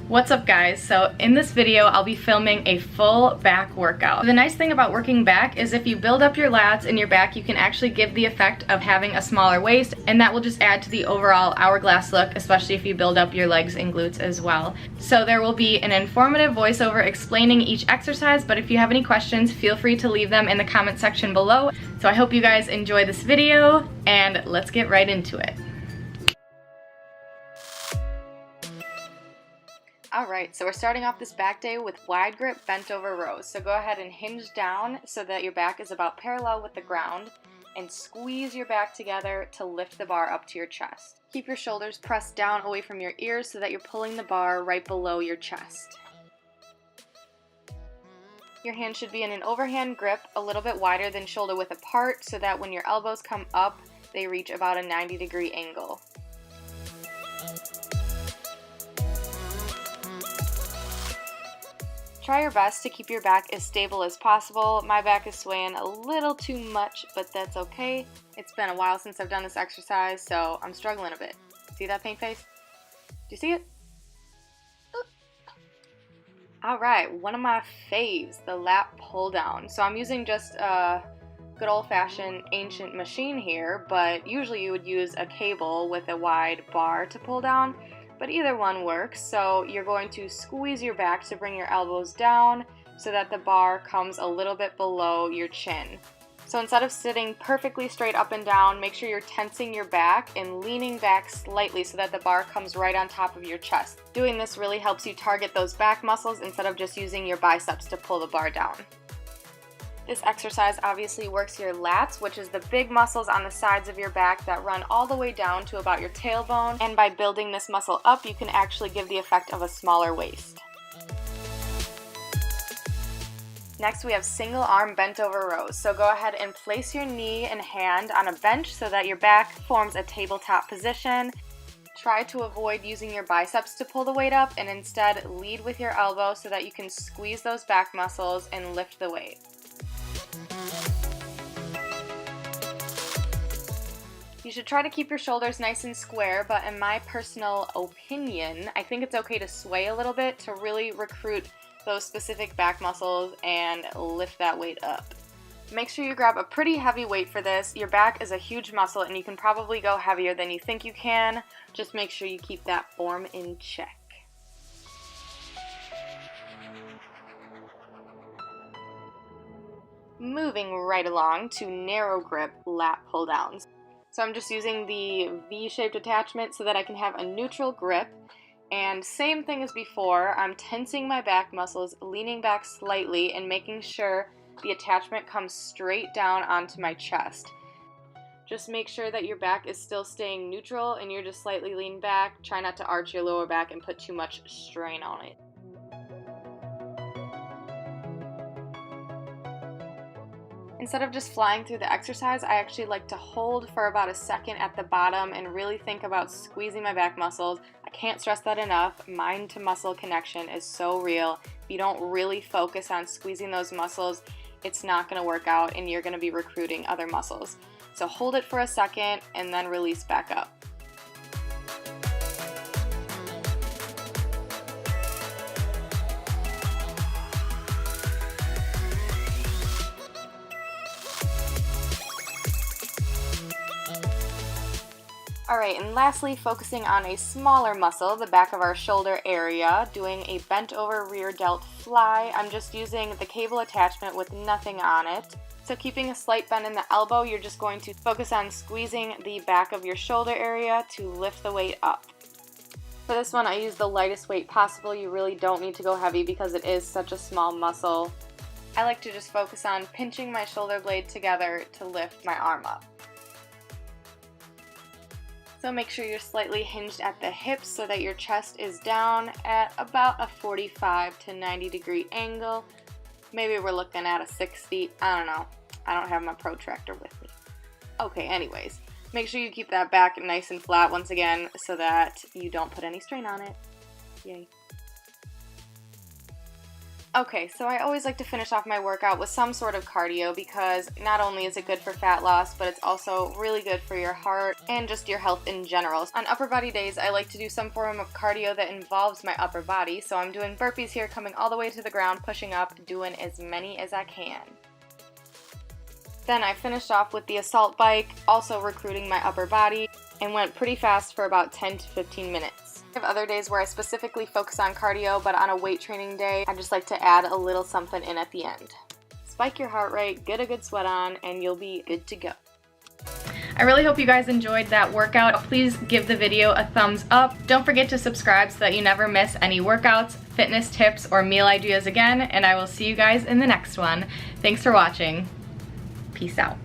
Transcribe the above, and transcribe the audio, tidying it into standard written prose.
What's up guys? So in this video I'll be filming a full back workout. The nice thing about working back is if you build up your lats in your back, you can actually give the effect of having a smaller waist, and that will just add to the overall hourglass look, especially if you build up your legs and glutes as well. So there will be an informative voiceover explaining each exercise, but if you have any questions, feel free to leave them in the comment section below. So I hope you guys enjoy this video, and let's get right into it. Alright, so we're starting off this back day with wide grip bent over rows. So go ahead and hinge down so that your back is about parallel with the ground, and squeeze your back together to lift the bar up to your chest. Keep your shoulders pressed down away from your ears so that you're pulling the bar right below your chest. Your hand should be in an overhand grip a little bit wider than shoulder width apart so that when your elbows come up, they reach about a 90-degree angle. Try your best to keep your back as stable as possible. My back is swaying a little too much, but that's okay. It's been a while since I've done this exercise, so I'm struggling a bit. See that paint face? Do you see it? Alright, one of my faves, the lat pull down. So I'm using just a good old-fashioned ancient machine here, but usually you would use a cable with a wide bar to pull down. But either one works. So you're going to squeeze your back to bring your elbows down so that the bar comes a little bit below your chin. So instead of sitting perfectly straight up and down, make sure you're tensing your back and leaning back slightly so that the bar comes right on top of your chest. Doing this really helps you target those back muscles instead of just using your biceps to pull the bar down. This exercise obviously works your lats, which is the big muscles on the sides of your back that run all the way down to about your tailbone, and by building this muscle up, you can actually give the effect of a smaller waist. Next we have single arm bent over rows. So go ahead and place your knee and hand on a bench so that your back forms a tabletop position. Try to avoid using your biceps to pull the weight up, and instead lead with your elbow so that you can squeeze those back muscles and lift the weight. You should try to keep your shoulders nice and square, but in my personal opinion, I think it's okay to sway a little bit to really recruit those specific back muscles and lift that weight up. Make sure you grab a pretty heavy weight for this. Your back is a huge muscle and you can probably go heavier than you think you can. Just make sure you keep that form in check. Moving right along to narrow grip lat pull downs. So I'm just using the V-shaped attachment so that I can have a neutral grip, and same thing as before, I'm tensing my back muscles, leaning back slightly and making sure the attachment comes straight down onto my chest. Just make sure that your back is still staying neutral and you're just slightly leaned back. Try not to arch your lower back and put too much strain on it. Instead of just flying through the exercise, I actually like to hold for about a second at the bottom and really think about squeezing my back muscles. I can't stress that enough. Mind to muscle connection is so real. If you don't really focus on squeezing those muscles, it's not going to work out and you're going to be recruiting other muscles. So hold it for a second and then release back up. Alright, and lastly, focusing on a smaller muscle, the back of our shoulder area, doing a bent over rear delt fly. I'm just using the cable attachment with nothing on it. So keeping a slight bend in the elbow, you're just going to focus on squeezing the back of your shoulder area to lift the weight up. For this one, I use the lightest weight possible. You really don't need to go heavy because it is such a small muscle. I like to just focus on pinching my shoulder blade together to lift my arm up. So make sure you're slightly hinged at the hips so that your chest is down at about a 45 to 90 degree angle. Maybe we're looking at a 60, I don't know. I don't have my protractor with me. Okay, anyways, make sure you keep that back nice and flat once again so that you don't put any strain on it. Yay. Okay, so I always like to finish off my workout with some sort of cardio because not only is it good for fat loss, but it's also really good for your heart and just your health in general. On upper body days, I like to do some form of cardio that involves my upper body. So I'm doing burpees here, coming all the way to the ground, pushing up, doing as many as I can. Then I finished off with the assault bike, also recruiting my upper body, and went pretty fast for about 10 to 15 minutes. I have other days where I specifically focus on cardio, but on a weight training day, I just like to add a little something in at the end. Spike your heart rate, get a good sweat on, and you'll be good to go. I really hope you guys enjoyed that workout. Please give the video a thumbs up. Don't forget to subscribe so that you never miss any workouts, fitness tips, or meal ideas again, and I will see you guys in the next one. Thanks for watching. Peace out.